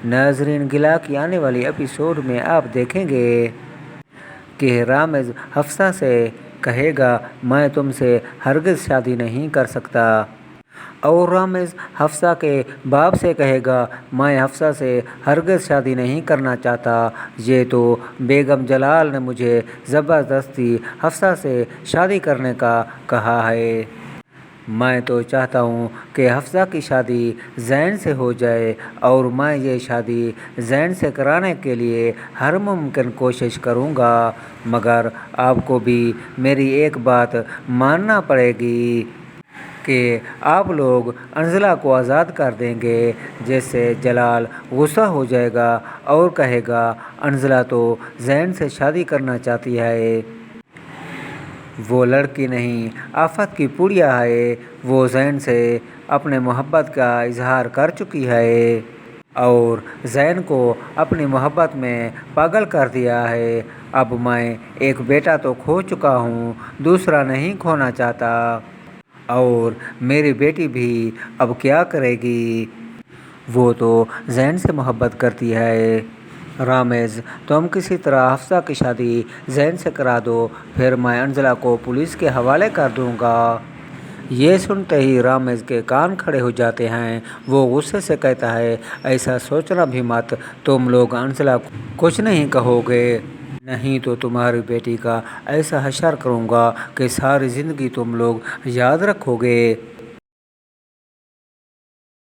ناظرین، گلا کی آنے والی ایپیسوڈ میں آپ دیکھیں گے کہ رامز حفصہ سے کہے گا میں تم سے ہرگز شادی نہیں کر سکتا، اور رامز حفصہ کے باپ سے کہے گا میں حفصہ سے ہرگز شادی نہیں کرنا چاہتا، یہ تو بیگم جلال نے مجھے زبردستی حفصہ سے شادی کرنے کا کہا ہے۔ میں تو چاہتا ہوں کہ حفصہ کی شادی زین سے ہو جائے، اور میں یہ شادی زین سے کرانے کے لیے ہر ممکن کوشش کروں گا، مگر آپ کو بھی میری ایک بات ماننا پڑے گی کہ آپ لوگ انزلہ کو آزاد کر دیں گے۔ جس سے جلال غصہ ہو جائے گا اور کہے گا انزلہ تو زین سے شادی کرنا چاہتی ہے، وہ لڑکی نہیں آفت کی پڑیا ہے، وہ زین سے اپنے محبت کا اظہار کر چکی ہے اور زین کو اپنی محبت میں پاگل کر دیا ہے۔ اب میں ایک بیٹا تو کھو چکا ہوں، دوسرا نہیں کھونا چاہتا، اور میری بیٹی بھی اب کیا کرے گی، وہ تو زین سے محبت کرتی ہے۔ رامز تم کسی طرح حفصہ کی شادی زین سے کرا دو، پھر میں انزلہ کو پولیس کے حوالے کر دوں گا۔ یہ سنتے ہی رامز کے کان کھڑے ہو جاتے ہیں، وہ غصے سے کہتا ہے ایسا سوچنا بھی مت، تم لوگ انزلہ کو کچھ نہیں کہو گے، نہیں تو تمہاری بیٹی کا ایسا حشر کروں گا کہ ساری زندگی تم لوگ یاد رکھو گے۔